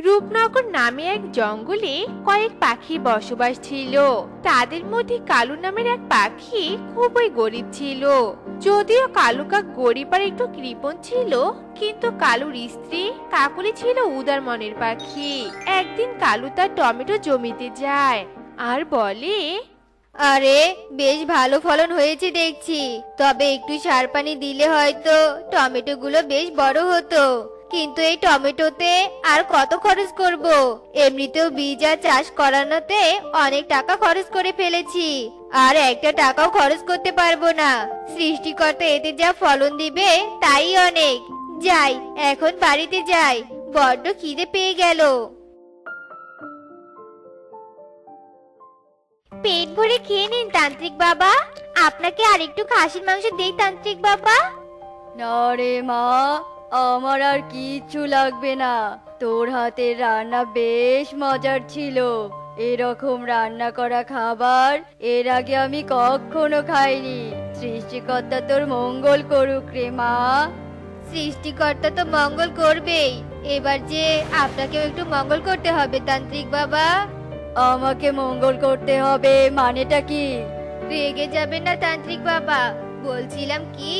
রূপনগর নামে এক জঙ্গলে কয়েক পাখির বসবাস ছিল। তাদের মধ্যে কালু নামের এক পাখি খুবই গরিব ছিল। যদিও কালু কাক গরিব আর একটু কৃপণ ছিল, কিন্তু কালুর স্ত্রী কাকুলি ছিল উদার মনের পাখি। একদিন কালু তার টমেটো জমিতে যায় আর বলে, আরে বেশ ভালো ফলন হয়েছে দেখছি। তবে একটু সার পানি দিলে হয়তো টমেটো গুলো বেশ বড় হতো। কিন্তু এই টমেটোতে আর কত খরচ করব? এমনিতেও বীজ আর চাষ করানোতে অনেক টাকা খরচ করে ফেলেছি। আর একটা টাকাও খরচ করতে পারবো না। সৃষ্টিকর্তা এতে যা ফলন দিবে তাই অনেক। যাই, এখন বাড়িতে যাই, বড্ড খিদে পেয়ে গেল। পেট ভরে খেয়ে নিন তান্ত্রিক বাবা। আপনাকে আরেকটু খাসির মাংস দেই তান্ত্রিক বাবা। না রে মা, আমার আর কিচ্ছু লাগবে না। তোর হাতের রান্না বেশ মজার ছিল। এরকম রান্না করা খাবার এর আগে আমি কখনো খাইনি। সৃষ্টিকর্তা তোর মঙ্গল করুক রে মা। সৃষ্টিকর্তা তো মঙ্গল করবেই, এবার যে আপনাকেও একটু মঙ্গল করতে হবে তান্ত্রিক বাবা। আমাকে মঙ্গল করতে হবে মানেটা কি? রেগে যাবেন না তান্ত্রিক বাবা। বলছিলাম কি,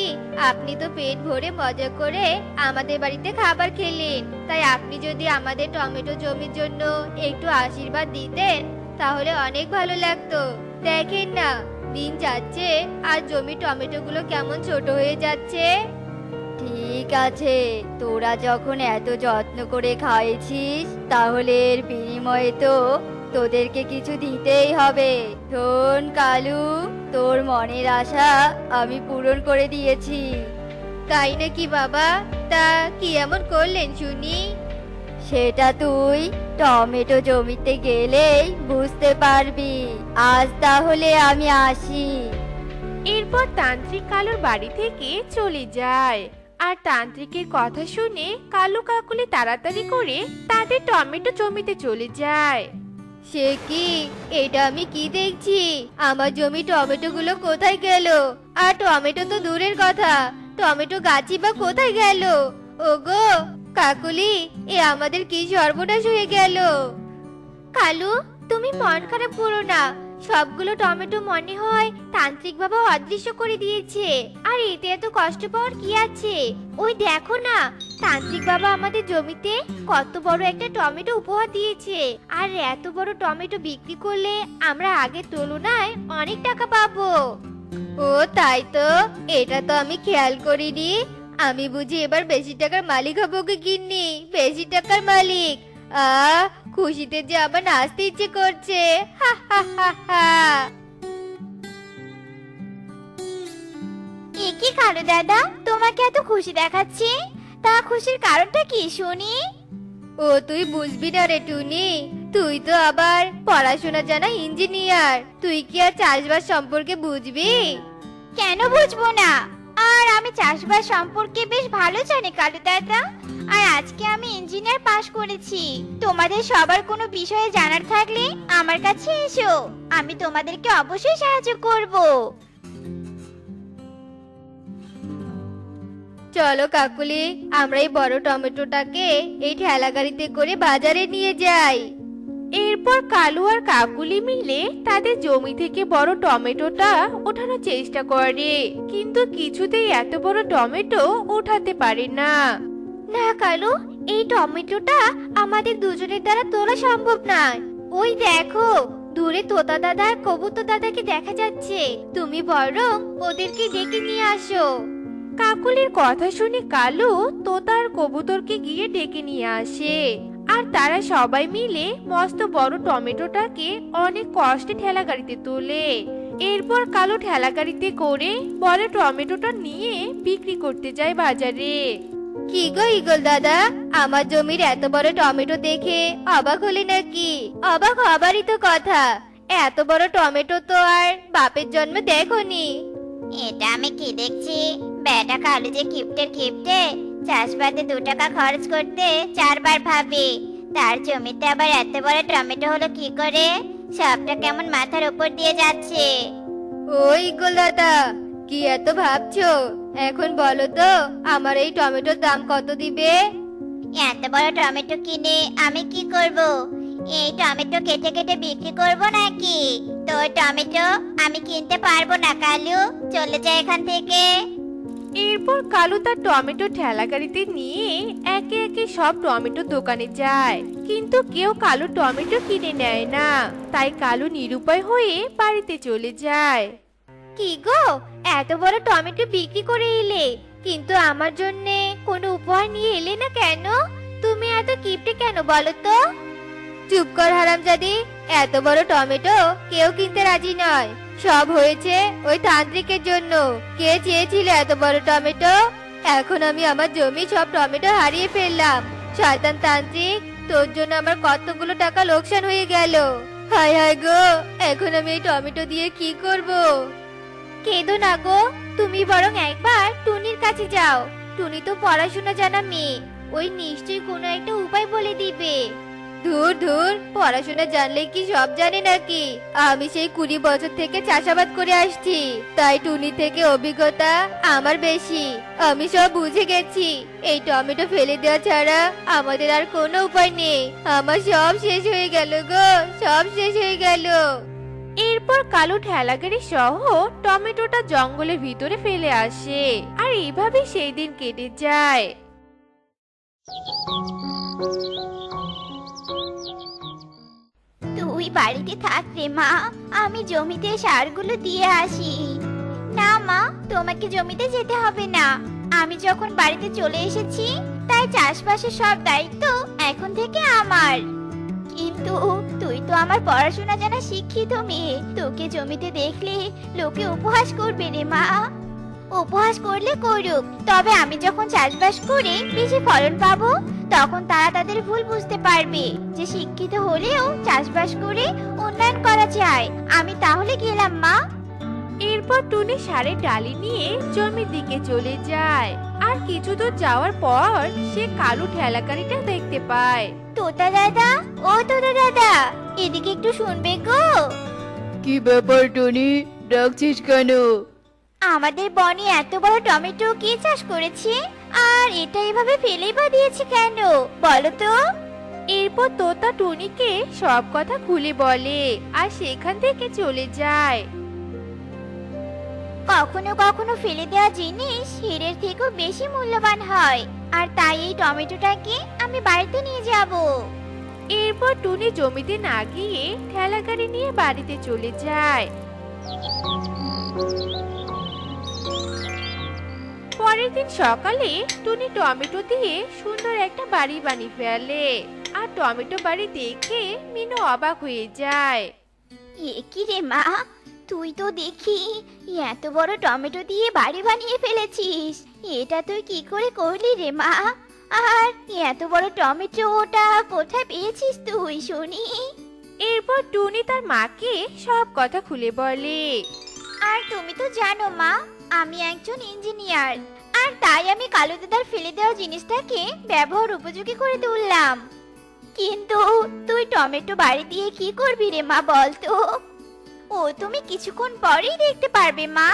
আপনি তো পেট ভরে মজা করে আমাদের বাড়িতে খাবার খেলেন, তাই আপনি যদি আমাদের টমেটো জমির জন্য একটু আশীর্বাদ দিতেন তাহলে অনেক ভালো লাগতো। দেখেন না, দিন যাচ্ছে আর জমি টমেটো গুলো কেমন ছোট হয়ে যাচ্ছে। ঠিক আছে, তোরা যখন এত যত্ন করে খাইছিস তাহলে এর বিনিময়ে তো তোদেরকে কিছু দিতেই হবে। শোন কালু, তোর মনের আশা আমি পূরণ করে দিয়েছি। তাই নাকি বাবা? তা কি এমন করলেন শুনি? সেটা তুই টমেটো জমিতে গেলেই বুঝতে পারবি। আজ তাহলে আমি আসি। এরপর তান্ত্রিক কালুর বাড়ি থেকে চলে যায়। আর তান্ত্রিকের কথা শুনে কালু কাকুলি তাড়াতাড়ি করে তাদের টমেটো জমিতে চলে যায়। সে কি, এটা আমি কি দেখছি? আমার জমি টমেটো গুলো কোথায় গেল? আর টমেটো তো দূরের কথা, টমেটো গাছই বা কোথায় গেল? ওগো কাকুলি, এ আমাদের কি সর্বনাশ হয়ে গেল! কালু, তুমি মন খারাপ করো না। সবগুলো টমেটো মনে হয় তান্ত্রিক বাবা অদৃশ্য করে দিয়েছে। আর এতে এত কষ্ট পাওয়ার কি আছে? ওই দেখো না, তান্ত্রিক বাবা আমাদের জমিতে কত বড় একটা টমেটো উপহার দিয়েছে। আর এত বড় টমেটো বিক্রি করলে আমরা আগের তুলনায় অনেক টাকা পাবো। ও তাই তো, এটা তো আমি খেয়াল করিনি। আমি বুঝি এবার বেশি টাকার মালিক হবো কি গিন্নি, বেশি টাকার মালিক। খুশিতে যে আবার নাচতে ইচ্ছে করছে। হা হা হা হা। কি কালু দাদা, তোমাকে এত খুশি দেখাচ্ছে? তা খুশির কারণটা কি শুনি? ও তুই বুঝবি না রে টুনি, তুই তো আবার পড়াশোনা জানা ইঞ্জিনিয়ার। তুই কি আর চাষবাস সম্পর্কে বুঝবি? কেন বুঝবো না? আর আমি চাষবাস সম্পর্কে বেশ ভালো জানি কালু দাদা। আর আজকে আমি ইঞ্জিনিয়ার পাশ করেছি। তোমাদের সবার কোনো বিষয়ে জানার থাকলে আমার কাছে এসো, আমি তোমাদেরকে অবশ্যই সাহায্য করব। চলো কাকুলি, আমরা এই বড় টমেটোটাকে এই ঠেলা গাড়িতে করে বাজারে নিয়ে যাই। এরপর কালু আর কাকুলি মিলে তাদের জমি থেকে বড় টমেটোটা ওঠানোর চেষ্টা করে, কিন্তু কিছুতেই এত বড় টমেটো ওঠাতে পারে না। না কালু, এই টমেটোটা আমাদের দুজনের দ্বারা তোলা সম্ভব নয়। ওই দেখো, দূরে তোতা দাদা আর কবুতর দাদাকে দেখা যাচ্ছে। তুমি বরং ওদেরকে ডেকে নিয়ে আসো। কাকুলির কথা শুনে কালু তোতা আর কবুতরকে গিয়ে ডেকে নিয়ে আসে। আর তারা সবাই মিলে মস্ত বড় টমেটোটাকে অনেক কষ্টে ঠেলা গাড়িতে তোলে। এরপর কালু ঠেলা গাড়িতে করে বড় টমেটোটা নিয়ে বিক্রি করতে যায় বাজারে। কি গো ইগল দাদা, আমার জমির এত বড় টমেটো দেখে অবাক হলে নাকি? অবাক হবারই তো কথা। এত বড় টমেটো তো আর বাপের জন্মে দেখোনি। এটা আমি কি দেখছি? বেটা কালু যে কিপ্টে চাষবাদে 2 টাকা খরচ করতে 4 বার ভাবে। তার জমিতে আবার এত বড় টমেটো হলো কি করে? সবটা কেমন মাথার উপর দিয়ে যাচ্ছে। ওই ইগল দাদা, কি এত ভাবছো? এখন বলো তো, আমার এই টমেটোর দাম কত দিবে? এত বড় টমেটো কিনে আমি কি করব? এই টমেটো কেটে কেটে বিক্রি করব নাকি? তোর টমেটো আমি কিনতে পারবো না কালু, চলে যা এখান থেকে। এরপর কালু তার টমেটো ঠেলা গাড়িতে নিয়ে একে একে সব টমেটো দোকানে যায়, কিন্তু কেউ কালু টমেটো কিনে নেয় না। তাই কালু নিরুপায় হয়ে বাড়িতে চলে যায়। কি গো, এত বড় টমেটো বিক্রি করে এলে, কিন্তু আমার জন্য কোনো উপহার নিয়ে এলে না কেন? তুমি এত কিপটে কেন বলো তো? চুপ কর হারামজাদি, এত বড় টমেটো কেউ কিনতে রাজি নয়। সব হয়েছে ওই তান্ত্রিকের জন্য। কে চেয়েছিল এত বড় টমেটো? এখন আমি আমার জমি সব টমেটো হারিয়ে ফেললাম। শয়তান তান্ত্রিক, তোর জন্য আমার কতগুলো টাকা লোকসান হয়ে গেল। হায় হায় গো, এখন আমি এই টমেটো দিয়ে কি করব? কেঁদো না গো, তুমি বরং একবার টুনির কাছে যাও। টুনি তো পড়াশোনা জানা মেয়ে, ওই নিশ্চয়ই কোনো একটা উপায় বলে দিবে। ধুর ধুর, পড়াশোনা জানলে কি সব জানে নাকি? আমি সেই 20 বছর থেকে চাষাবাদ করে আসছি, তাই টুনি থেকে অভিজ্ঞতা আমার বেশি। আমি সব বুঝে গেছি, এই টমেটো ফেলে দেওয়া ছাড়া আমাদের আর কোনো উপায় নেই। আমার সব শেষ হয়ে গেল গো, সব শেষ হয়ে গেল। এরপর কালু ঠেলাগাড়ি সহ টমেটোটা জঙ্গলের ভিতরে ফেলে আসে, আর এইভাবে সেই দিন কেটে যায়। তুই বাড়িতে থাক রে মা, আমি জমিতে সারগুলো দিয়ে আসি। না মা, তোমাকে জমিতে যেতে হবে না। আমি যখন বাড়িতে চলে এসেছি, তাই চাষবাসের সব দায়িত্ব এখন থেকে আমার। কিন্তু তুই তো আমার পড়াশোনা জানা শিক্ষিত মেয়ে, তোকে জমিতে দেখলে লোকে উপহাস করবে রে মা। উপহাস করলে করুক, তবে আমি যখন চাষবাস করে বেশি ফলন পাবো, তখন তারা তাদের ভুল বুঝতে পারবে যে শিক্ষিত হলেও চাষবাস করে উন্নয়ন করা যায়। আমি তাহলে গেলাম মা। এরপর টুনি সারের ডালি নিয়ে জমির দিকে চলে যায়, আর কিছু দূর যাওয়ার পর সে কালু ঠেলাগাড়িটা দেখতে পায়। তোতা দাদা, ও তোতা দাদা, এদিকে একটু শুনবে গো। কি ব্যাপার টনি, ডাকছিস কেন? আমাদের বনে এত বড় টমেটো কে চাষ করেছে, আর এটা এভাবে ফেলেই বা দিয়েছে কেন বলো তো? এরপর তোতা টুনিকে সব কথা খুলে বলে, আর সেখান থেকে চলে যায়। কখনো কখনো ফেলে দেওয়া জিনিস হীরের থেকেও বেশি মূল্যবান হয়, আর তাই এই টমেটোটাকে আমি বাড়িতে নিয়ে যাব। এরপর টুনি জমিতে না গিয়ে ঠেলাগাড়ি নিয়ে বাড়িতে চলে যায়। পরের দিন সকালে টুনি টমেটো দিয়ে সুন্দর একটা বাড়ি বানিয়ে ফেলে, আর টমেটো বাড়ি দেখে মিনু অবাক হয়ে যায়। এ কি রে মা, তুই তো দেখি এত বড় টমেটো দিয়ে বাড়ি বানিয়ে ফেলেছিস। এটা তুই কি করে করলি রে মা? আর এত বড় টমেটো ওটা কোথায় পেয়েছিস তুই শুনি? এরপর টুনি তার মাকে সব কথা খুলে বলে। আর তুমি তো জানো মা, আমি একজন ইঞ্জিনিয়ার, আর তাই আমি কালু দাদার ফেলে দেওয়া জিনিসটাকে ব্যবহার উপযোগী করে তুললাম। কিন্তু তুই টমেটো বাড়ি দিয়ে কি করবি রে মা বলতো? ও তুমি কিছুক্ষণ পরেই দেখতে পারবে মা।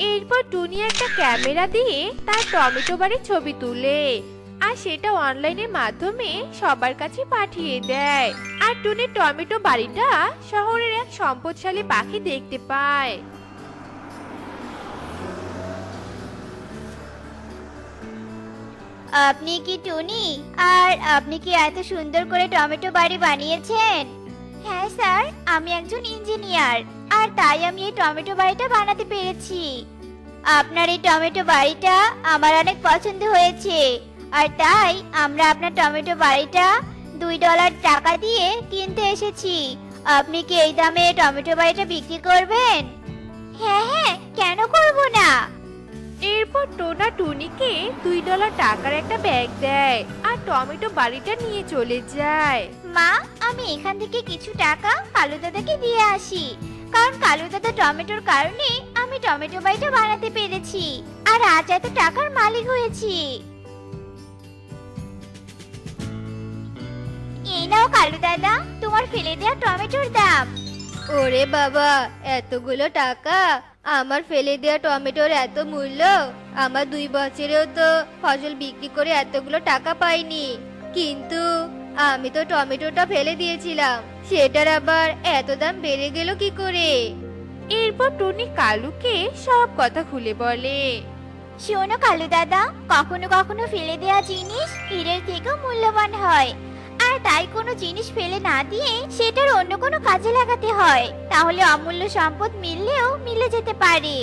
এরপর টুনি একটা ক্যামেরা দিয়ে তার টমেটো বাড়ির ছবি তুলে, আর সেটা অনলাইনের মাধ্যমে সবার কাছে পাঠিয়ে দেয়। আর টুনি টমেটো বাড়িটা শহরের এক সম্পদশালী পাখি দেখতে পায়। আপনি কি টুনি? আর আপনি কি এত সুন্দর করে টমেটো বাড়ি বানিয়েছেন? হ্যাঁ স্যার, আমি একজন ইঞ্জিনিয়ার, আর তাই আমি এই টমেটো বাড়িটা বানাতে পেরেছি। আপনার এই টমেটো বাড়িটা আমার অনেক পছন্দ হয়েছে, আর তাই আমরা আপনার টমেটো বাড়িটা $2 টাকা দিয়ে কিনতে এসেছি। আপনি কি এই দামে টমেটো বাড়িটা বিক্রি করবেন? হ্যাঁ হ্যাঁ, কেন করব না। এরপর টোনা টুনিকে $2 টাকার একটা ব্যাগ দেয়, আর টমেটো বাড়িটা নিয়ে চলে যায়। মা, আমি এখান থেকে কিছু টাকা কালু দাদাকে দিয়ে আসি, কারণ কালু দাদা টমেটোর কারণে আমি টমেটো বাড়িটা বানাতে পেরেছি, আর আজ এত টাকার মালিক হয়েছি। এই নাও কালু দাদা, তোমার ফেলে দেওয়া টমেটোর দাম। ওরে বাবা, এতগুলো টাকা! আমার ফেলে দেওয়া টমেটোর এত মূল্য! আমার 2 বছরেও তো ফসল বিক্রি করে এতগুলো টাকা পাইনি। কিন্তু আমি তো টমেটোটা ফেলে দিয়েছিলাম, সেটার আবার এত দাম বেড়ে গেল কি করে? এরপর টুনি কালুকে সব কথা খুলে বলে। শোনো কালু দাদা, কখনো কখনো ফেলে দেওয়া জিনিস হীরের থেকেও মূল্যবান হয়। আর তাই কোনো জিনিস ফেলে না দিয়ে সেটার অন্য কোনো কাজে লাগাতে হয়, তাহলে অমূল্য সম্পদ মিললেও মিলে যেতে পারে।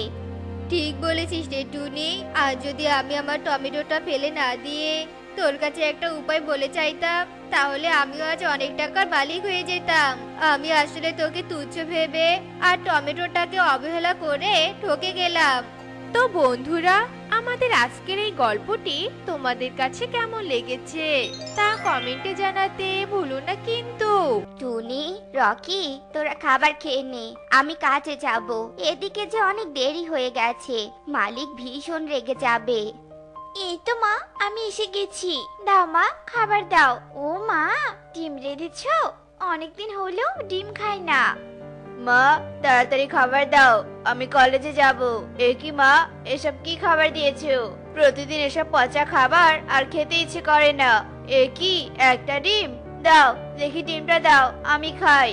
ঠিক বলেছিস রে টুনি। আর যদি আমি আমার টমেটোটা ফেলে না দিয়ে তোর কাছে একটা উপায় বলে চাইতাম, তাহলে আমিও আজ অনেক টাকার মালিক হয়ে যেতাম। আমি আসলে তোকে তুচ্ছ ভেবে আর টমেটোটাকে অবহেলা করে ঠকে গেলাম। তো বন্ধুরা, আমাদের আজকের এই গল্পটি তোমাদের কাছে কেমন লেগেছে তা কমেন্টে জানাতে ভুলো না কিন্তু। টুনি, রকি, তোরা খাবার খেয়ে নে, আমি কাজে যাব। এদিকে যে অনেক দেরি হয়ে গেছে, মালিক ভীষণ রেগে যাবে। এই তো মা, আমি এসে গেছি। দাও মা, খাবার দাও। ও মা, ডিম রেঁধেছো? অনেকদিন হলো ডিম খাই না। মা, তাড়াতাড়ি খাবার দাও, আমি কলেজে যাব। এ কি মা, এসব কি খাবার দিয়েছো? প্রতিদিন এসব পচা খাবার আর খেতে ইচ্ছে করে না। এ কি, একটা ডিম দাও, দেখি ডিমটা দাও, আমি খাই।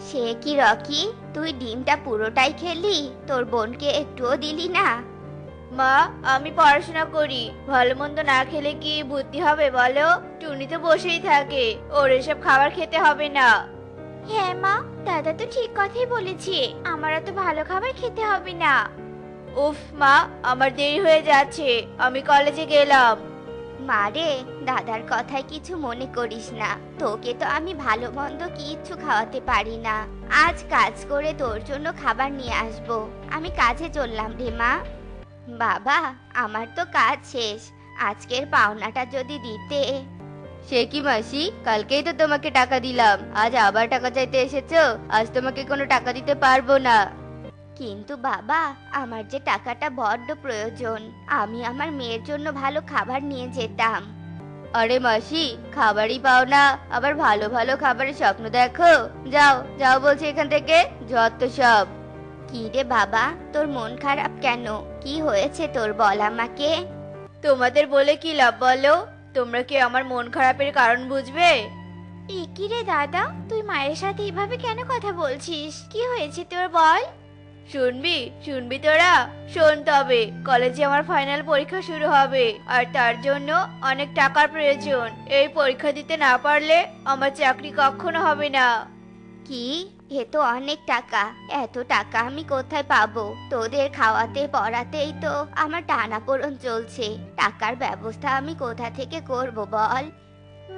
সে কি রকি, তুই ডিমটা পুরোটাই খেলি? তোর বোনকে একটুও দিলি না? মা, আমি পড়াশোনা করি, ভালো মন্দ না খেলে কি বুদ্ধি হবে বলো? টুনি তো বসেই থাকে, ওর এসব খাবার খেতে হবে না। হ্যাঁ মা, দাদা তো ঠিক কথাই বলেছে, আমারও তো ভালো খাবার খেতে হবে না। উফ মা, আমার দেরি হয়ে যাচ্ছে, আমি কলেজে গেলাম। মারে, দাদার কথায় কিছু মনে করিস না। তোকে তো আমি ভালো মন্দ কিচ্ছু খাওয়াতে পারি না। আজ কাজ করে তোর জন্য খাবার নিয়ে আসবো। আমি কাজে চললাম রে মা। বাবা, আমার তো কাজ শেষ, আজকের পাওনাটা যদি দিতে। সে কি মাসি, কালকেই তো তোমাকে টাকা দিলাম, আজ আবার টাকা চাইতে এসেছো? আজ তোমাকে কোনো টাকা দিতে পারবো না। কিন্তু বাবা, আমার যে টাকাটা বড্ড প্রয়োজন, আমি আমার মেয়ের জন্য ভালো খাবার নিয়ে যেতাম। আরে মাসি, খাবারই পাও না, আবার ভালো ভালো খাবারের স্বপ্ন দেখো? যাও যাও বলছি এখান থেকে, যত সব। কি রে বাবা, তোর মন খারাপ কেন? কি হয়েছে তোর, বল আমাকে। তোমাদের বলে কি লাভ বলো? তোমরা কি আমার মন খারাপের কারণ বুঝবে? কি রে দাদা, তুই মায়ের সাথে এভাবে কেন কথা বলছিস? কি হয়েছে তোর, বল। শুনবি শুনবি তোরা? শোন তবে, কলেজে আমার ফাইনাল পরীক্ষা শুরু হবে, আর তার জন্য অনেক টাকার প্রয়োজন। এই পরীক্ষা দিতে না পারলে আমার চাকরি কখনো হবে না। কি? এ তো অনেক টাকা। এত টাকা আমি কোথায় পাবো? তোদের খাওয়াতে পড়াতেই তো আমার টানাপোড়েন চলছে। টাকার ব্যবস্থা আমি কোথা থেকে করব বল।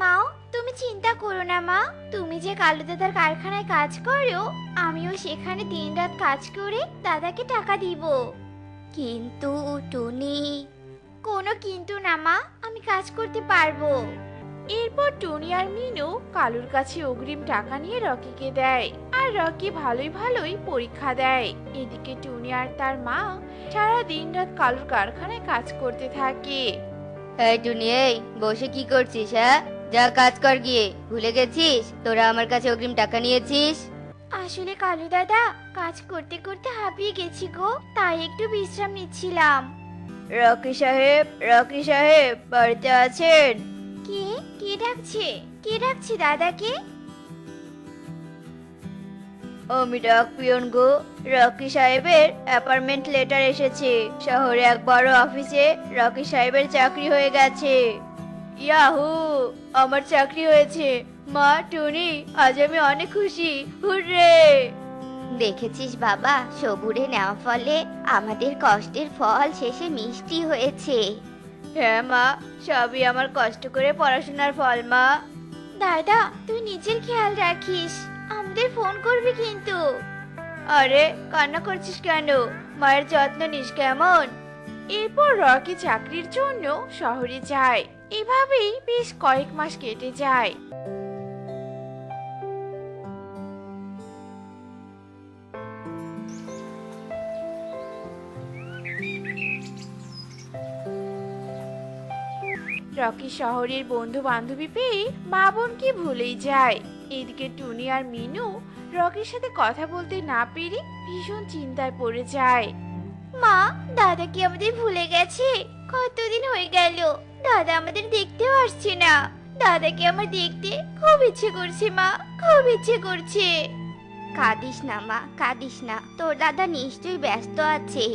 মাও, তুমি চিন্তা করো না মা। তুমি যে কালু দাদার কারখানায় কাজ করো, আমিও সেখানে দিনরাত কাজ করে দাদাকে টাকা দিব। কিন্তু টুনি। কোনো কিন্তু না মা, আমি কাজ করতে পারবো। এরপর টুনি আর মিনু কালুর কাছে অগ্রিম টাকা নিয়ে রকিকে দেয়, আর রকি ভালোই ভালোই পরীক্ষা দেয়। এদিকে টুনি আর তার মা সারা দিন রাত কালুর কারখানায় কাজ করতে থাকে। এই টুনি, এই বসে কি করছিস? হ্যাঁ, যা কাজ কর গিয়ে। ভুলে গেছিস তোরা আমার কাছে অগ্রিম টাকা নিয়েছিস? আসলে কালু দাদা, কাজ করতে করতে হাঁপিয়ে গেছি গো, তাই একটু বিশ্রাম নিচ্ছিলাম। রকি সাহেব, রকি সাহেব, বাড়িতে আছেন? কে কে ডাকছে? কে ডাকছে দাদাকে? আমি ডাক পিয়ন গো। রকি সাহেবের অ্যাপয়েন্টমেন্ট লেটার এসেছে। শহরে এক বড় অফিসে রকি সাহেবের চাকরি হয়ে গেছে। ইয়াহু, আমার চাকরি হয়েছে। মা, টুনি, আজ আমি অনেক খুশি। হুররে! দেখেছিস বাবা, সবুরে নেওয়া ফলে আমাদের কষ্টের ফল শেষে মিষ্টি হয়েছে। হ্যাঁ মা, সবই আমার কষ্ট করে পড়াশোনার ফল মা। দাদা, তুই নিজের খেয়াল রাখিস, আমাদের ফোন করবি কিন্তু। আরে, কান্না করছিস কেন? মায়ের যত্ন নিস কেমন? এরপর রকি চাকরির জন্য শহরে যায়। এভাবেই বেশ কয়েক মাস কেটে যায়। রকি শহরের বন্ধু বান্ধবী পেয়ে মা বোনকে ভুলেই যায়। এদিকে টুনি আর মিনু রকির সাথে কথা বলতে না পেরে ভীষণ চিন্তায় পড়ে যায়। মা, দাদা কি আমাদের ভুলে গেছে? কতদিন হয়ে গেল দাদা আমাদের দেখতেও আসছে না। দাদাকে আমার দেখতে খুব ইচ্ছে করছে মা, খুব ইচ্ছে করছে। কাঁদিস না মা, কাঁদিস না, তোর দাদা নিশ্চয়ই ব্যস্ত আছে।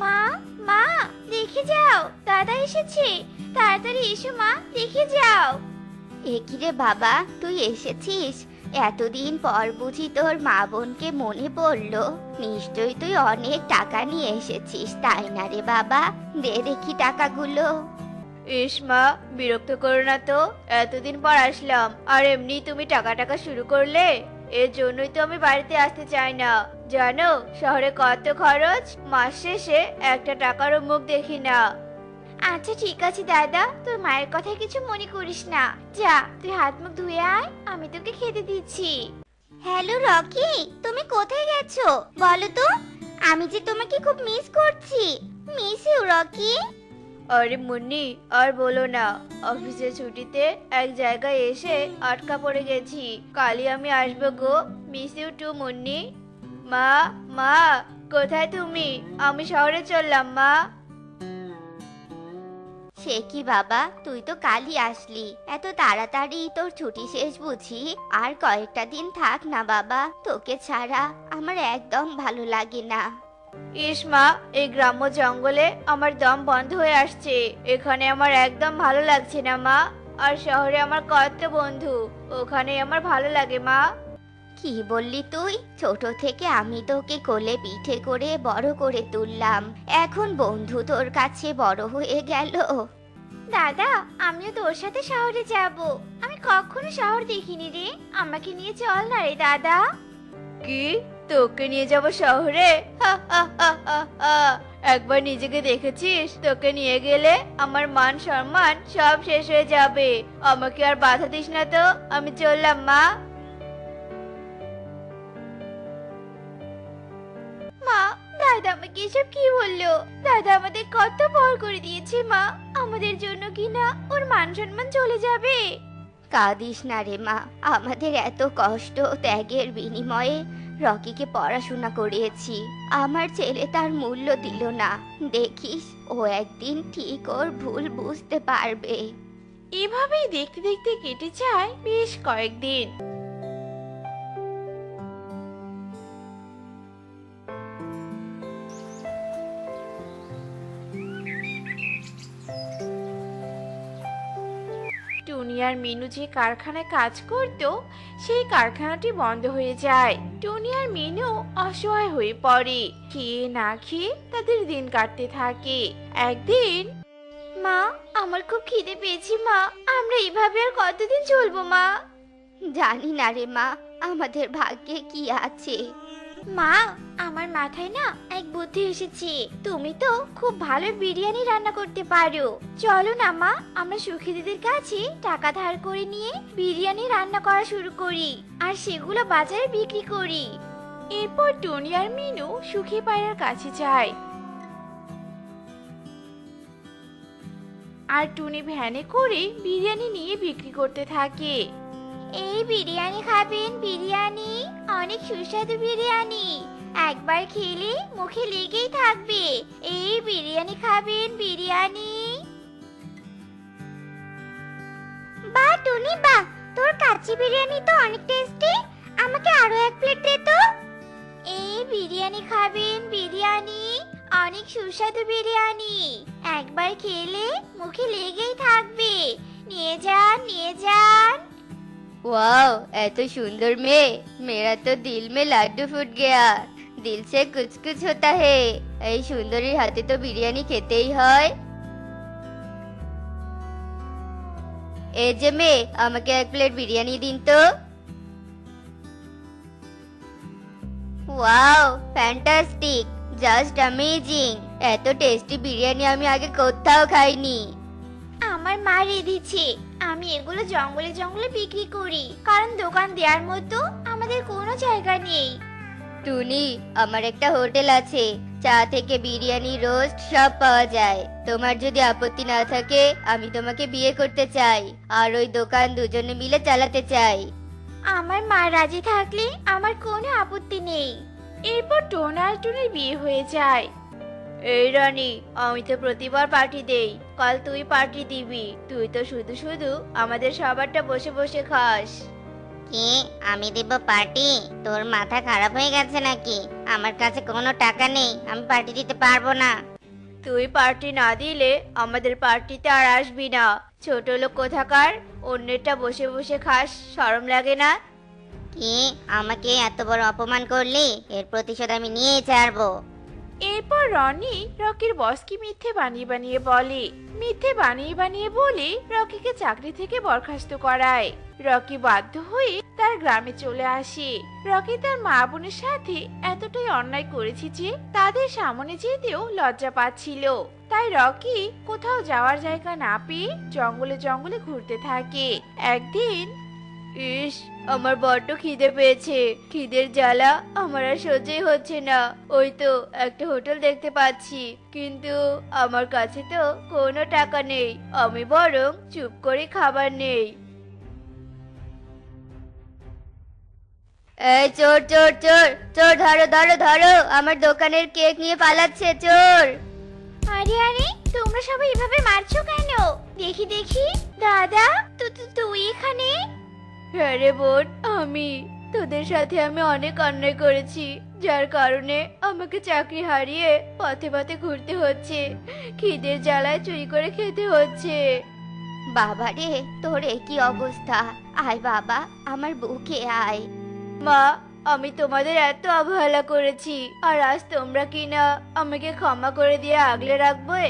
মা, মা, দেখে যাও, দাদা এসেছে। তাড়াতাড়ি এসো মা, দেখে যাও। এ কি রে বাবা, তুই এসেছিস? এতদিন পর বুঝি তোর মা বোনকে মনে পড়লো? নিশ্চয়ই তুই অনেক টাকা নিয়ে এসেছিস, তাই না রে বাবা? দে দেখি টাকাগুলো। ইস মা, বিরক্ত করো না তো, এতদিন পর আসলাম আর এমনি তুমি টাকা টাকা শুরু করলে। এর জন্যই তো আমি বাড়িতে আসতে চাই না। জানো শহরে কত খরচ, মাস শেষে একটা টাকারও মুখ দেখি না। আচ্ছা ঠিক আছে দাদা, তোর মায়ের কথা কিছু মনে করিস না। যা, তুই হাত মুখ ধুয়ে আয়, আমি তোকে খেতে দিচ্ছি। হ্যালো রকি, তুমি কোথায় গেছো বলো তো? আমি যে তোমাকে খুব মিস করছি। Miss you Rocky. আরে মুন্নি, আর বলো না, অফিসের ছুটিতে এক জায়গায় এসে আটকা পড়ে গেছি। কালই আমি আসবো গো। Miss you too Munni. মা, মা, কোথায় তুমি? আমি শহরে চললাম মা। সে কি বাবা, তুই তো কালই আসলি, এত তাড়াতাড়ি তোর ছুটি শেষ বুঝি? আর কয়েকটা দিন থাক না বাবা, তোকে ছাড়া আমার একদম ভালো লাগে না। ইস মা, এই গ্রাম্য জঙ্গলে আমার দম বন্ধ হয়ে আসছে। এখানে আমার একদম ভালো লাগছে না মা। আর শহরে আমার কত বন্ধু, ওখানে আমার ভালো লাগে মা। কি বললি তুই? ছোট থেকে আমি তোকে কোলে পিঠে করে বড় করে তুললাম, এখন বন্ধু তোর কাছে বড় হয়ে গেল? দাদা, আমিও তোর সাথে শহরে যাব। আমি কখনো শহর দেখিনি রে, আমাকে নিয়ে চল না রে দাদা। কি, তোকে নিয়ে যাব শহরে? হা, হা, হা, হা, হা। একবার নিজেকে দেখেছিস? তোকে নিয়ে গেলে আমার মান সম্মান সব শেষ হয়ে যাবে। আমাকে আর বাধা দিস না তো, আমি চললাম মা। মা, দাদা আমাকে এসব কি বললো? দাদা আমাদের কত বড় করে দিয়েছে মা, আমাদের জন্য কি না ওর মান সম্মান চলে যাবে? কাঁদিস না রে মা, আমাদের এত কষ্ট ত্যাগের বিনিময়ে রকিকে পড়াশোনা করিয়েছি। আমার ছেলে তার মূল্য দিল না। দেখিস, ও একদিন ঠিক ওর ভুল বুঝতে পারবে। এভাবেই দেখতে দেখতে কেটে যায় বেশ কয়েকদিন। টুনি আর মিনু যে কারখানায় কাজ করত, সেই কারখানাটি বন্ধ হয়ে যায়। টুনি আর মিনু অসহায় হয়ে পড়ে, খেয়ে না খেয়ে তাদের দিন কাটতে থাকে। একদিন মা, আমার খুব খিদে পেয়েছি মা, আমরা এভাবে আর কতদিন চলবো মা? জানি না রে মা, আমাদের ভাগ্যে কি আছে। মা, আমার মাথায় না এক বুদ্ধি এসেছে। তুমি তো খুব ভালো বিরিয়ানি রান্না করতে পারো। চলো না মা, আমরা সুখী দিদির কাছে টাকা ধার করে নিয়ে বিরিয়ানি রান্না করা শুরু করি আর সেগুলো বাজারে বিক্রি করি। এরপর টুনি আর মিনু সুখী পায়রার কাছে যায়। আর টুনি ভ্যানে করে বিরিয়ানি নিয়ে বিক্রি করতে থাকে। এই বিরিয়ানি খাবেন? বিরিয়ানি অনেক সুস্বাদু বিরিয়ানি, একবার খেলে মুখে লেগেই থাকবে। এই বিরিয়ানি খাবেন? বিরিয়ানি। বাহ টুনি বাহ, তোর কাচ্চি বিরিয়ানি তো অনেক টেস্টি, আমাকে আরো এক প্লেট দে তো। এই বিরিয়ানি খাবেন? বিরিয়ানি অনেক সুস্বাদু বিরিয়ানি, একবার খেলে মুখে লেগেই থাকবে। নিয়ে যান, নিয়ে যান। वाओ, এত সুন্দর মেয়ে, मेरा तो दिल में लड्डू फूट गया। दिल से कुछ कुछ होता है। এই সুন্দরীর হাতে তো বিরিয়ানি খেতেই হয়। এই যে মেয়ে, আমাকে এক প্লেট বিরিয়ানি দিন তো। Wow, fantastic, just amazing. এত টেস্টি বিরিয়ানি আমি আগে কোথাও খাইনি। আমার মা রেঁধেছে, আমি এগুলো জঙ্গলে জঙ্গলে বিক্রি করি, কারণ দোকান দেওয়ার মতো আমাদের কোনো জায়গা নেই। টুনি, আমার একটা হোটেল আছে, চা থেকে বিরিয়ানি, রোস্ট সব পাওয়া যায়। তোমার যদি আপত্তি না থাকে আমি তোমাকে বিয়ে করতে চাই, আর ওই দোকান দুজনে মিলে চালাতে চাই। আমার মা রাজি থাকলে আমার কোনো আপত্তি নেই। এরপর টোনা আর টুনির বিয়ে হয়ে যায়। এই রানী, আমি তো প্রতিবার পার্টি দেই, কাল তুই পার্টি দিবি। তুই তো শুধু শুধু আমাদের সবারটা বসে বসে খাস। কি, আমি দেব পার্টি? তোর মাথা খারাপ হয়ে গেছে নাকি? আমার কাছে কোনো টাকা নেই, আমি পার্টি দিতে পারবো না। তুই পার্টি না দিলে আমাদের পার্টিতে আর আসবি না। ছোট লোক কোথাকার, অন্যেরটা বসে বসে খাস, শরম লাগে না? কি, আমাকে এত বড় অপমান করলি? এর প্রতিশোধ আমি নিয়েই ছাড়বো। এরপর রনি রকির বসকে মিথ্যে বানিয়ে বানিয়ে বলে। মিথ্যে বানিয়ে বানিয়ে বলে রকিকে চাকরি থেকে বরখাস্ত করায়। রকি বাধ্য হয়ে তার গ্রামে চলে আসে। রকি তার মা বোনের সাথে এতটাই অন্যায় করেছে যে তাদের সামনে যেতেও লজ্জা পাচ্ছিল। তাই রকি কোথাও যাওয়ার জায়গা না পেয়ে জঙ্গলে জঙ্গলে ঘুরতে থাকে। একদিন, ইস, আমার বড্ড খিদে পেয়েছে। খিদের জ্বালা আমার আর সহ্যই হচ্ছে না। ওই তো একটা হোটেল দেখতে পাচ্ছি, কিন্তু আমার কাছে তো কোনো টাকা নেই। আমি বরং চুপ করে খাবার নেই। এই চোর চোর চোর চোর, ধরো ধরো ধরো, আমার দোকানের কেক নিয়ে পালাচ্ছে চোর। আরে আরে, তোমরা সবাই এভাবে মারছো কেন? দেখি দেখি। দাদা, তুই এখানে? হ্যাঁ রে বোন, আমি তোদের সাথে আমি অনেক অন্যায় করেছি, যার কারণে আমাকে চাকরি হারিয়ে পথে পথে ঘুরতে হচ্ছে। খিদের জ্বালায় চুরি করে খেতে হচ্ছে। বাবা রে, তোর কি অবস্থা? আয় বাবা, আমার বুকে আয়। মা, আমি তোমাদের এত অবহেলা করেছি, আর আজ তোমরা কিনা আমাকে ক্ষমা করে দিয়ে আগলে রাখবে?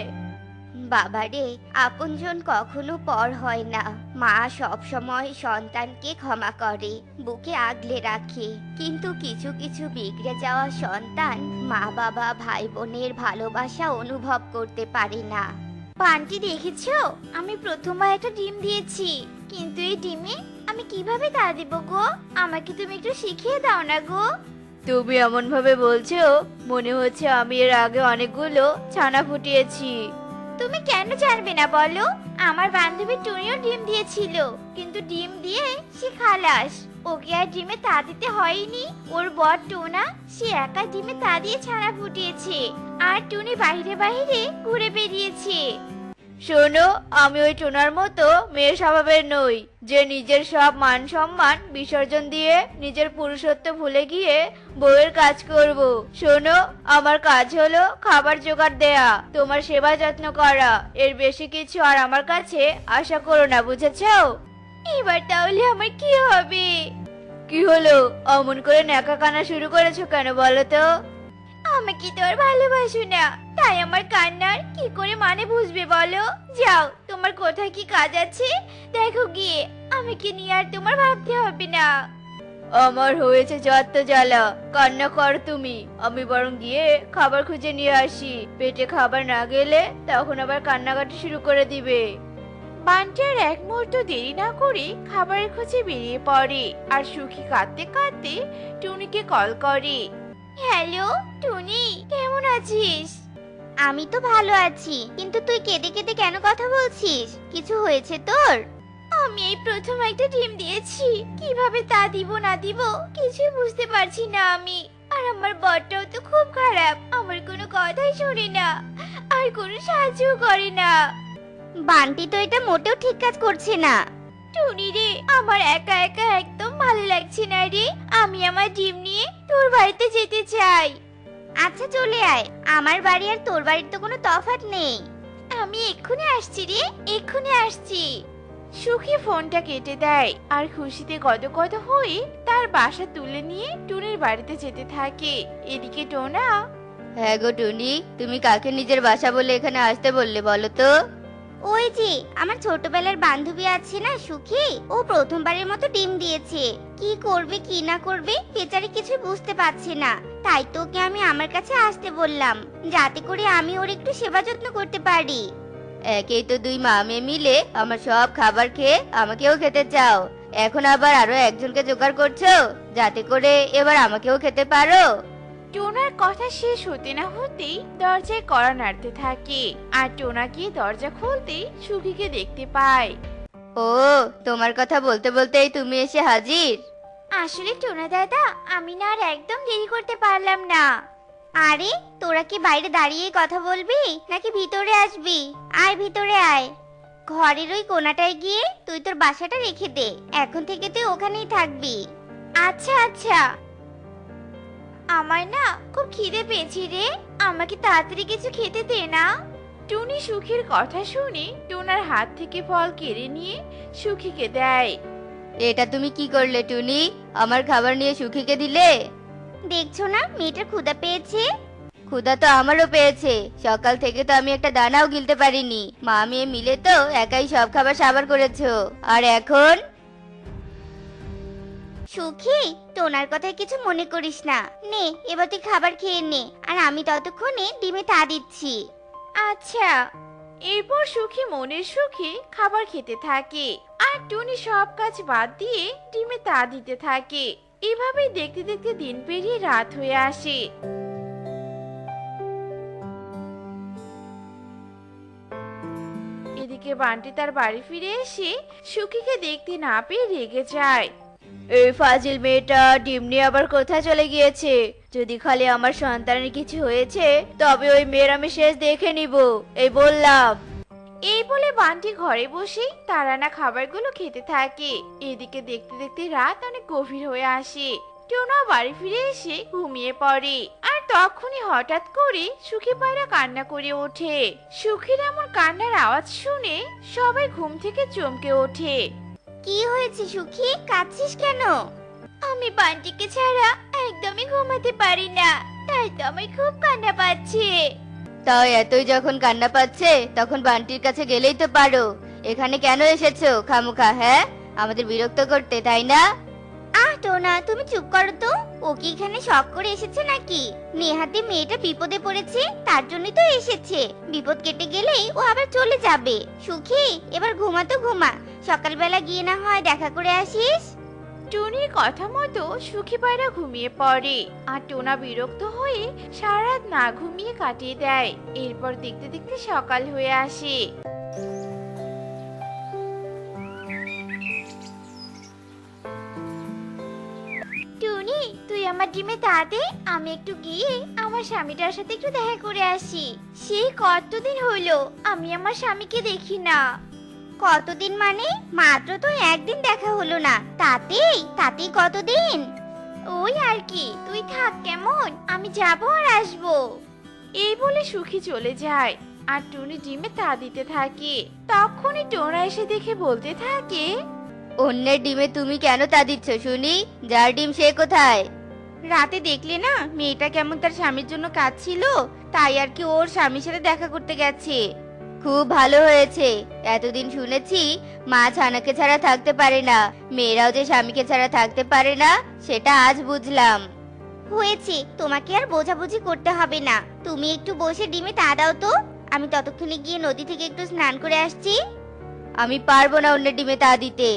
বাবা রে, আপনজন কখনো পর হয় না। মা সব সময় সন্তানকে ক্ষমা করে, বুকে আগলে রাখে। কিন্তু কিছু কিছু বিগড়ে যাওয়া সন্তান মা বাবা ভাই বোনের ভালোবাসা অনুভব করতে পারে না। পান্টি, দেখেছো? আমি প্রথমবার একটা ডিম দিয়েছি, কিন্তু এই ডিমে আমি কিভাবে তা দিব গো? আমাকে তুমি একটু শিখিয়ে দাও না গো। তুমি এমন ভাবে বলছো, মনে হচ্ছে আমি এর আগে অনেকগুলো ছানা ফুটিয়েছি। তুমি কেন জানবে না বলো? আমার বান্ধবী টুনিও ডিম দিয়েছিল, কিন্তু ডিম দিয়ে সে খালাস। ওকে আর ডিমে তা দিতে হয়নি। ওর বর টোনা, সে একা ডিমে তা দিয়ে ছানা ফুটিয়েছে, আর টুনি বাইরে বাইরে ঘুরে বেরিয়েছে। শোনো, আমি ওই টোনার মতো মেয়ে স্বভাবের নই, যে নিজের সব মান সম্মান বিসর্জন দিয়ে নিজের পুরুষত্ব ভুলে গিয়ে বউয়ের কাজ করব। শোনো, আমার কাজ হলো খাবার জোগাড় দেয়া, তোমার সেবা যত্ন করা। এর বেশি কিছু আর আমার কাছে আশা করো না, বুঝেছো? এবার তাহলে আমার কি হবে? কি হলো, অমন করে ন্যাকা কানা শুরু করেছো কেন বলো তো? আমাকে তো আর ভালোবাসো না, তাই আমার কান্নার কি করে মানে বুঝবে বলো? যাও, তোমার কোথায় কি কাজ আছে দেখো গিয়ে। আমাকে নিয়ে আর তোমার ভাবতে হবে না। আমার হয়েছে যত জ্বালা, কান্না কর তুমি। আমি বরং গিয়ে খাবার খুঁজে নিয়ে আসি। পেটে খাবার না গেলে তখন আবার কান্নাকাটি শুরু করে দিবে। বান্টি আর এক মুহূর্ত দেরি না করে খাবারের খোঁজে বেরিয়ে পড়ে, আর সুখী কাঁদতে কাঁদতে টুনিকে কল করে। হ্যালো টুনি, কেমন আছিস? আমি তো ভালো আছি, কিন্তু তুই কেঁদে কেঁদে কেন কথা বলছিস? কিছু হয়েছে তোর? আমি এই প্রথম একটা ডিম দিয়েছি, কিভাবে তা দিব না দিব কিছুই বুঝতে পারছি না আমি। আর আমার বরটাও তো খুব খারাপ, আমার কোনো কথাই শোনে না, আর কোনো সাহায্যও করে না। বান্টি তো এটা মোটেও ঠিক কাজ করছে না। টুনি রে, আমার একা একা একদম ভালো লাগছে না রে। আমি আমার ডিম নিয়ে তোর বাড়িতে যেতে চাই। আচ্ছা চলে আয়, আমার বাড়ি আর তোর বাড়ির তো কোনো তফাৎ নেই। আমি এক্ষুনি আসছি রে, এক্ষুনি আসছি। সুখী ফোনটা কেটে দেয়, আর খুশিতে গদগদ হয়ে তার বাসা তুলে নিয়ে টুনির বাড়িতে যেতে থাকে। এদিকে টোনা, হ্যাঁ গো টুনি, তুমি কাকে নিজের বাসা বলে এখানে আসতে বললে বলো তো? ওই যে আমার ছোটবেলার বান্ধবী আছে না সুখী, ও প্রথমবারের মতো ডিম দিয়েছে। কি করবে কি না করবে বেচারি কিছু বুঝতে পারছে না, তাই তোকে আমি আমার কাছে আসতে বললাম, যাতে করে আমি ওর একটু সেবা যত্ন করতে পারি। একেই তো দুই মা মেয়ে মিলে আমার সব খাবার খেয়ে আমাকেও খেতে চাও, এখন আবার আরো একজনকে জোগাড় করছো যাতে করে এবার আমাকেও খেতে পারো। টোনার কথা শেষ হতে না হতেই দরজায় কড়া নাড়তে থাকে, আর টোনা গিয়ে দরজা খুলতেই সুখীকে দেখতে পায়। ও, তোমার কথা বলতে বলতেই তুমি এসে হাজির। আসলে টোনা দাদা, আমি না আর একদম দেরি করতে পারলাম না। আরে, তোরা কি বাইরে দাঁড়িয়ে কথা বলবি নাকি ভিতরে আসবি? আয় ভিতরে আয়। ঘরের ওই কোণাটায় গিয়ে তুই তোর বাসাটা রেখে দে, এখন থেকে তুই ওখানেই থাকবি। আচ্ছা আচ্ছা। আমার না খুব খিদে পেয়েছে রে, আমাকে তাড়াতাড়ি কিছু খেতে দে না। টুনি সুখীর কথা শুনে টোনার হাত থেকে ফল কেড়ে নিয়ে সুখীকে দেয়। এটা তুমি কি করলে টুনি? আমার খাবার নিয়ে সুখীকে দিলে? দেখছো না মেয়েটার ক্ষুধা পেয়েছে। ক্ষুধা তো আমারও পেয়েছে, সকাল থেকে তো আমি একটা দানাও গিলতে পারিনি, মা মেয়ে মিলে তো একাই সব খাবার সাবার করেছো, আর এখন? সুখী, টোনার কথায় কিছু মনে করিস না। নে, এবার তুই খাবার খেয়ে নে, আর আমি ততক্ষণে ডিমে তা দিচ্ছি। আচ্ছা। এরপর সুখী মনের সুখে খাবার খেতে থাকে, আর টুনি সব কাজ বাদ দিয়ে ডিমে তা দিতে থাকে। এভাবেই দেখতে দেখতে দিন পেরিয়ে রাত হয়ে আসে। এদিকে বান্টি তার বাড়ি ফিরে এসে সুখীকে দেখতে না পেয়ে রেগে যায়। এই ফাজিল মেয়েটা ডিম নিয়ে আবার কোথায় চলে গিয়েছে? যদি খালি আমার সন্তানের কিছু হয়েছে তবে ওই মেয়ের আমি শেষ দেখে নিব, এই বললাম। এই বলে বান্টি ঘরে বসেই তার আনা খাবারগুলো খেতে থাকে। এদিকে দেখতে দেখতে রাত অনেক গভীর হয়ে আসে। টোনা বাড়ি ফিরে এসে ঘুমিয়ে পড়ে, আর তখনই হঠাৎ করে সুখী পায়রা কান্না করে ওঠে। সুখীর এমন কান্নার আওয়াজ শুনে সবাই ঘুম থেকে চমকে ওঠে। কি হয়েছে সুখী, কাঁদছিস কেন? আমি বান্টিকে ছাড়া একদমই ঘুমাতে পারি না, তাই তো আমার খুব কান্না পাচ্ছে। তাও এতই যখন কান্না পাচ্ছে তখন বান্টির কাছে গেলেই তো পারো। এখানে কেন এসেছো খামোখা? হ্যাঁ, আমাদের বিরক্ত করতে, তাই না? টোনা, তুমি চুপ করো তো। ও কি এখানে শখ করে এসেছে নাকি? নেহাতি মেয়েটা বিপদে পড়েছে, তার জন্যই তো এসেছে। বিপদ কেটে গেলেই ও আবার চলে যাবে। সুখী, এবার ঘুমা তো ঘুমা, সকালবেলা গিয়ে না হয় দেখা করে আসিস। টুনির কথা মতো সুখী পায়রা ঘুমিয়ে পড়ে, আর টোনা বিরক্ত হয়ে সারা রাত না ঘুমিয়ে কাটিয়ে দেয়। এরপর দেখতে দেখতে সকাল হয়ে আসে। টুনি, তুই আমার ডিমে তা দে, আমি একটু গিয়ে আমার স্বামীটার সাথে একটু দেখা করে আসি। সেই কতদিন হলো আমি আমার স্বামীকে দেখি না। কতদিন মানে? মাত্র তো একদিন দেখা হলো না, তাতেই কতদিন? ওই আর কি, তুই থাক কেমন, আমি যাবো আর আসবো। এই বলে সুখী চলে যায়, আর টুনি ডিমে তা দিতে থাকে। তখনই টোনা এসে দেখে বলতে থাকে, অন্যের ডিমে তুমি কেন তা দিচ্ছ শুনি? যার ডিম সে কোথায়? রাতে দেখলে না মেয়েটা কেমন তার স্বামীর জন্য কাঁদছিল, তাই আর কি ওর স্বামীর সাথে দেখা করতে গেছে। খুব ভালো হয়েছে। এতদিন শুনেছি মা ছানাকে ছাড়া থাকতে পারে না, মেয়েরাও যে স্বামীকে ছাড়া থাকতে পারে না সেটা আজ বুঝলাম। হয়েছে, তোমাকে আর বোঝাবুঝি করতে হবে না। তুমি একটু বসে ডিমে তা দাও তো, আমি ততক্ষণে গিয়ে নদী থেকে একটু স্নান করে আসছি। আমি পারবো না অন্যের ডিমে তা দিতে।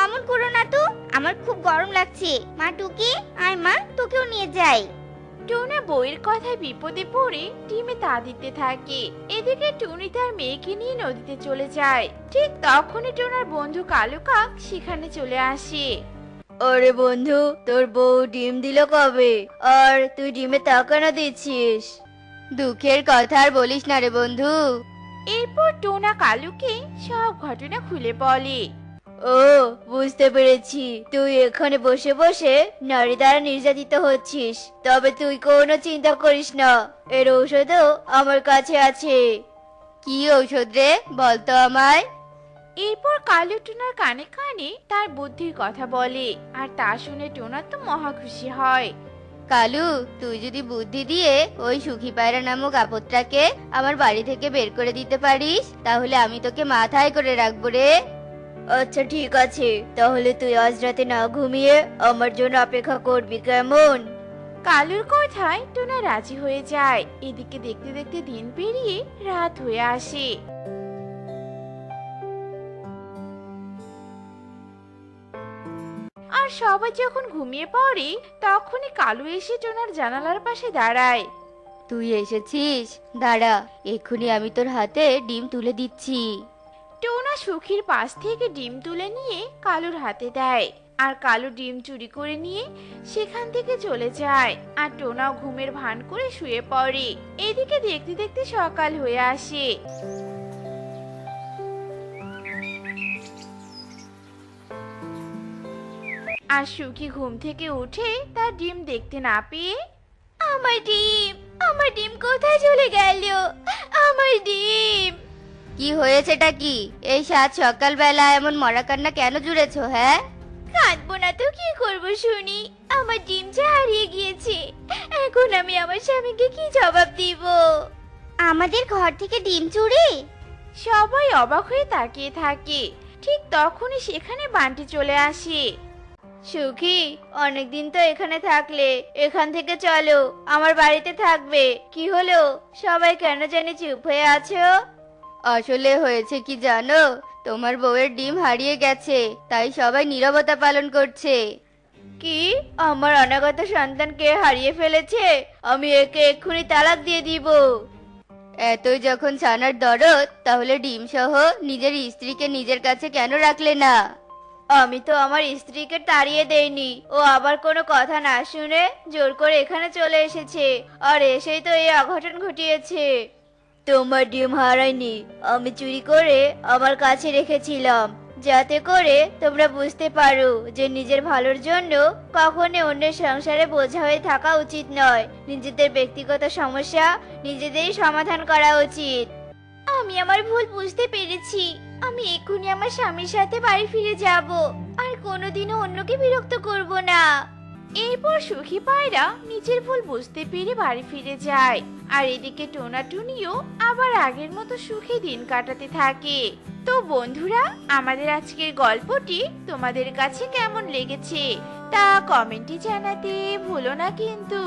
অমন করো না তো, আমার খুব গরম লাগছে। মা টুকি, আয় মা, তোকেও নিয়ে যাই। টোনা বইয়ের কথায় বিপদে পড়ে ডিমে তা দিতে থাকে। এদিকে টুনি তার মেয়েকে নিয়ে নদীতে চলে যায়। ঠিক তখনই টোনার বন্ধু কালু কাক সেখানে চলে আসে। ওরে বন্ধু, তোর বউ ডিম দিল কবে? আর তুই ডিমে তা কেন দিচ্ছিস? দুঃখের কথা আর বলিস না রে বন্ধু। এরপর টোনা কালুকে সব ঘটনা খুলে বলে। ও, বুঝতে পেরেছি, তুই এখানে বসে বসে নারী দ্বারা নির্যাতিত হচ্ছিস। তবে তুই কোনো চিন্তা করিস না, এর ঔষধও আমার কাছে আছে। কি ঔষধ রে, বলতো আমায়। এরপর কালু টোনার কানে কানে তার বুদ্ধির কথা বলে, আর তা শুনে টোনা তো মহা খুশি হয়। কালু, তুই যদি বুদ্ধি দিয়ে ওই সুখী পায়রা নামক আপদটাকে আমার বাড়ি থেকে বের করে দিতে পারিস তাহলে আমি তোকে মাথায় করে রাখবো রে। আচ্ছা ঠিক আছে, তাহলে তুই আজ রাতে না ঘুমিয়ে আমার জন্য অপেক্ষা করবি, কেমন? কালুর কথায় টোনা রাজি হয়ে যায়। এদিকে দেখতে দেখতে দিন পেরিয়ে রাত হয়ে আসে। আর সবাই যখন ঘুমিয়ে পড়ে তখনই কালু এসে টোনার জানালার পাশে দাঁড়ায়। তুই এসেছিস, দাঁড়া, এক্ষুনি আমি তোর হাতে ডিম তুলে দিচ্ছি। টোনা সুখীর পাশ থেকে ডিম তুলে নিয়ে কালুর হাতে দেয়। আর কালু ডিম চুরি করে নিয়ে সেখান থেকে চলে যায়। আর টোনাও ঘুমের ভান করে শুয়ে পড়ে। এদিকে দেখতে দেখতে সকাল হয়ে আসে। আর সুখী ঘুম থেকে উঠে তার ডিম দেখতে না পেয়ে, আমার ডিম কোথায় চলে গেল? আমার ডিম! কি হয়েছেটা কি? এই সাত সকালবেলা এমন মরা কান্না কেন জুড়েছো, হ্যাঁ? কাঁদবো না তো কি করব শুনি? আমার ডিম যে হারিয়ে গিয়েছে। এখন আমি আমার স্বামীকে কি জবাব দিব? আমাদের ঘর থেকে ডিম চুরি? সবাই অবাক হয়ে তাকিয়ে থাকে। ঠিক তখনই সেখানে বান্টি চলে আসে। সুখী, অনেকদিন তো এখানে থাকলে, এখান থেকে চলো, আমার বাড়িতে থাকবে। কি হলো, সবাই কেন জানি চুপ হয়ে আছো? আসলে হয়েছে কি জানো, তোমার বউয়ের ডিম হারিয়ে গেছে, তাই সবাই নীরবতা পালন করছে। কি, আমার অনাগত সন্তানকে হারিয়ে ফেলেছে? আমি একে এক্ষুনি তালাক দিয়ে দিব। এতই যখন ছানার দরদ, তাহলে ডিম সহ নিজের স্ত্রীকে নিজের কাছে কেন রাখলে না? আমি তো আমার স্ত্রীকে তাড়িয়ে দেইনি। ও আবার কোনো কথা না শুনে জোর করে এখানে চলে এসেছে। আর এসেই তো এই অঘটন ঘটিয়েছে। তোমার ডিম হারায়নি, আমি চুরি করে আমার কাছে রেখেছিলাম, যাতে করে তোমরা বুঝতে পারো যে নিজের ভালোর জন্য কখনো অন্যের সংসারে বোঝা হয়ে থাকা উচিত নয়। নিজেদের ব্যক্তিগত সমস্যা নিজেদেরই সমাধান করা উচিত। আমি আমার ভুল বুঝতে পেরেছি। আমি এক্ষুনি আমার স্বামীর সাথে বাড়ি ফিরে যাব। আর কোনোদিনও অন্যকে বিরক্ত করব না। এরপর সুখী পায়রা নিজের ভুল বুঝতে পেরে বাড়ি ফিরে যায়। আর এদিকে টোনা টুনিও আবার আগের মতো সুখে দিন কাটাতে থাকে। তো বন্ধুরা, আমাদের আজকের গল্পটি তোমাদের কাছে কেমন লেগেছে তা কমেন্টে জানাতে ভুলো না কিন্তু।